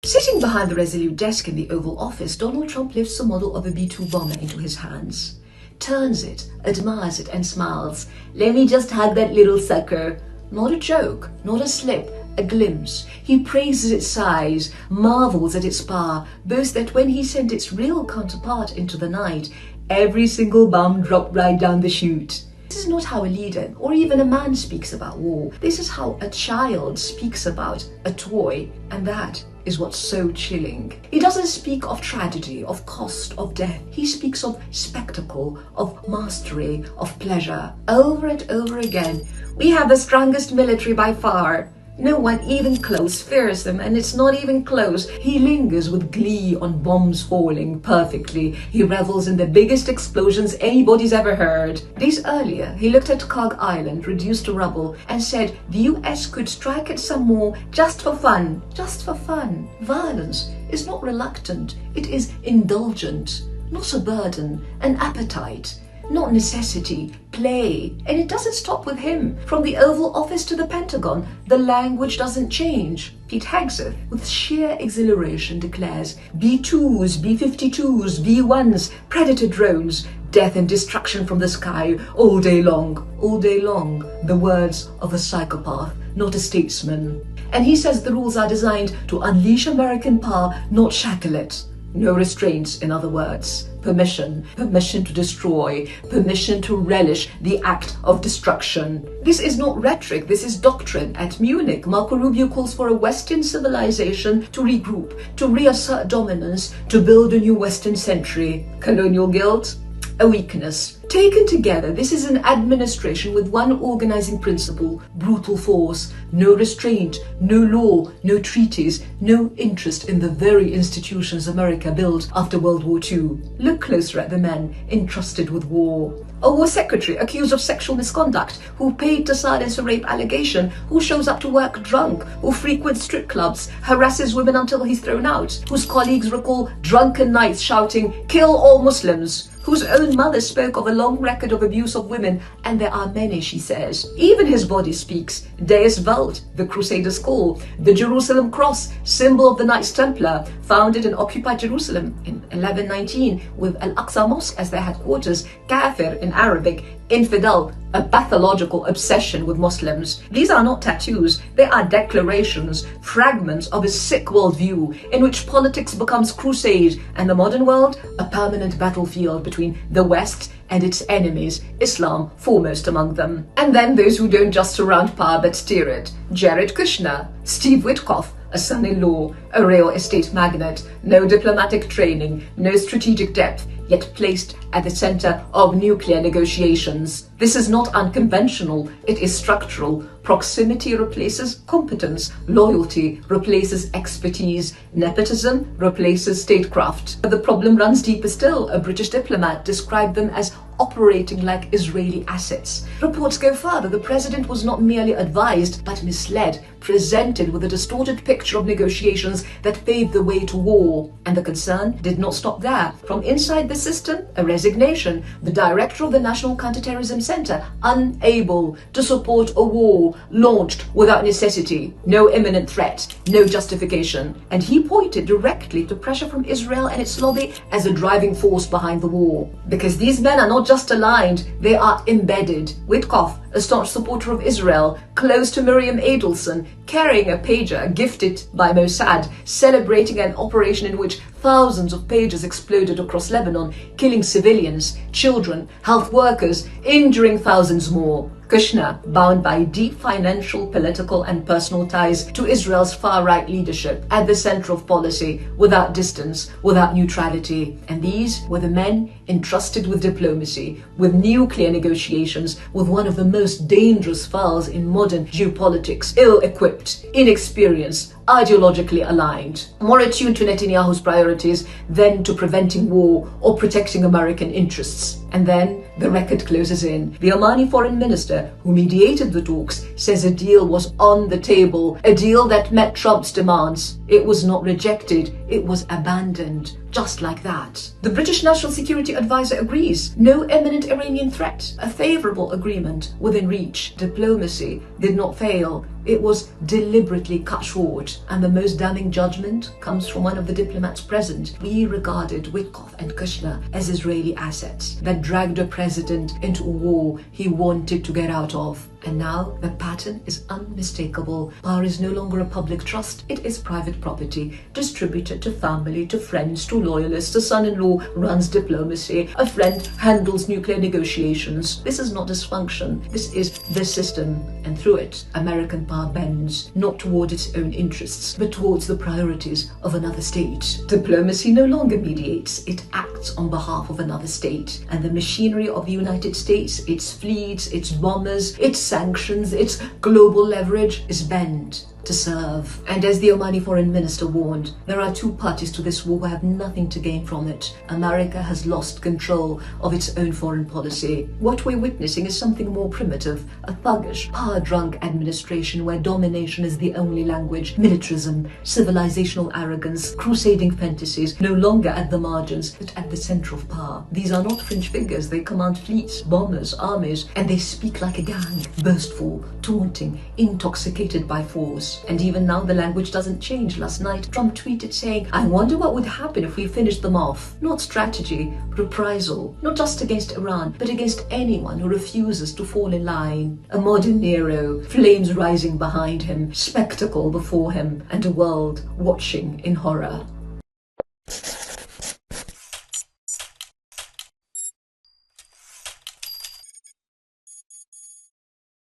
Sitting behind the resolute desk in the Oval Office, Donald Trump lifts the model of a B-2 bomber into his hands, turns it, admires it, and smiles. "Let me just hug that little sucker." Not a joke, not a slip, a glimpse. He praises its size, marvels at its power, boasts that when he sent its real counterpart into the night, every single bomb dropped right down the chute. This is not how a leader or even a man speaks about war. This is how a child speaks about a toy, and that is what's so chilling. He doesn't speak of tragedy, of cost, of death. He speaks of spectacle, of mastery, of pleasure. Over and over again, "We have the strongest military by far. No one even close fears them, and it's not even close." He lingers with glee on bombs falling perfectly. He revels in the biggest explosions anybody's ever heard. Days earlier, he looked at Cog Island, reduced to rubble, and said the US could strike at some more just for fun. Just for fun. Violence is not reluctant, it is indulgent. Not a burden, an appetite. Not necessity, play. And it doesn't stop with him. From the Oval Office to the Pentagon, the language doesn't change. Pete Hegseth, with sheer exhilaration, declares B-2s, B-52s, V-1s, Predator drones, death and destruction from the sky, all day long, all day long. The words of a psychopath, not a statesman. And he says the rules are designed to unleash American power, not shackle it. No restraints, in other words. Permission to destroy, permission to relish the act of destruction. This is not rhetoric, this is doctrine. At Munich, Marco Rubio calls for a Western civilization to regroup, to reassert dominance, to build a new Western century. Colonial guilt? A weakness. Taken together, this is an administration with one organizing principle: brutal force, no restraint, no law, no treaties, no interest in the very institutions America built after World War II. Look closer at the men entrusted with war. A war secretary accused of sexual misconduct, who paid to silence a rape allegation, who shows up to work drunk, who frequents strip clubs, harasses women until he's thrown out, whose colleagues recall drunken nights shouting, "Kill all Muslims," whose own mother spoke of a long record of abuse of women, and there are many, she says. Even his body speaks. Deus Vult, the Crusaders' call, the Jerusalem cross, symbol of the Knights Templar, founded in occupied Jerusalem in 1119 with Al-Aqsa Mosque as their headquarters, Kafir in Arabic, infidel, a pathological obsession with Muslims. These are not tattoos, they are declarations, fragments of a sick worldview in which politics becomes crusade and the modern world a permanent battlefield between the West and its enemies, Islam foremost among them. And then those who don't just surround power but steer it. Jared Kushner, Steve Witkoff, a son-in-law, a real estate magnate, no diplomatic training, no strategic depth, yet placed at the center of nuclear negotiations. This is not unconventional, it is structural. Proximity replaces competence, loyalty replaces expertise, nepotism replaces statecraft. But the problem runs deeper still. A British diplomat described them as operating like Israeli assets. Reports go further. The president was not merely advised, but misled, presented with a distorted picture of negotiations that paved the way to war. And the concern did not stop there. From inside the system, a resignation. The director of the National Counterterrorism Center, unable to support a war launched without necessity, no imminent threat, no justification. And he pointed directly to pressure from Israel and its lobby as a driving force behind the war. Because these men are not just aligned, they are embedded. Witkoff, a staunch supporter of Israel, close to Miriam Adelson, carrying a pager gifted by Mossad, celebrating an operation in which thousands of pagers exploded across Lebanon, killing civilians, children, health workers, injuring thousands more. Kushner, bound by deep financial, political and personal ties to Israel's far-right leadership, at the center of policy, without distance, without neutrality. And these were the men entrusted with diplomacy, with nuclear negotiations, with one of the most dangerous files in modern geopolitics, ill-equipped, inexperienced, ideologically aligned, more attuned to Netanyahu's priorities than to preventing war or protecting American interests. And then the record closes in. The Omani foreign minister, who mediated the talks, says a deal was on the table, a deal that met Trump's demands. It was not rejected, it was abandoned. just like that. The British National Security Advisor agrees. No imminent Iranian threat. A favorable agreement within reach. Diplomacy did not fail. It was deliberately cut short, and the most damning judgment comes from one of the diplomats present. We regarded Witkoff and Kushner as Israeli assets that dragged a president into a war he wanted to get out of. And now the pattern is unmistakable. Power is no longer a public trust, it is private property, distributed to family, to friends, to loyalists. A son-in-law runs diplomacy, a friend handles nuclear negotiations. This is not dysfunction, this is the system, and through it, American power bends, not toward its own interests, but towards the priorities of another state. Diplomacy no longer mediates, it acts on behalf of another state, and the machinery of the United States, its fleets, its bombers, its sanctions, its global leverage is bent to serve. And as the Omani foreign minister warned, there are two parties to this war who have nothing to gain from it. America has lost control of its own foreign policy. What we're witnessing is something more primitive, a thuggish, power-drunk administration where domination is the only language, militarism, civilizational arrogance, crusading fantasies, no longer at the margins, but at the center of power. These are not fringe figures, they command fleets, bombers, armies, and they speak like a gang, boastful, taunting, intoxicated by force. And even now the language doesn't change. Last night Trump tweeted saying, "I wonder what would happen if we finished them off." Not strategy, reprisal, not just against Iran, but against anyone who refuses to fall in line. A modern Nero, flames rising behind him, spectacle before him, and a world watching in horror.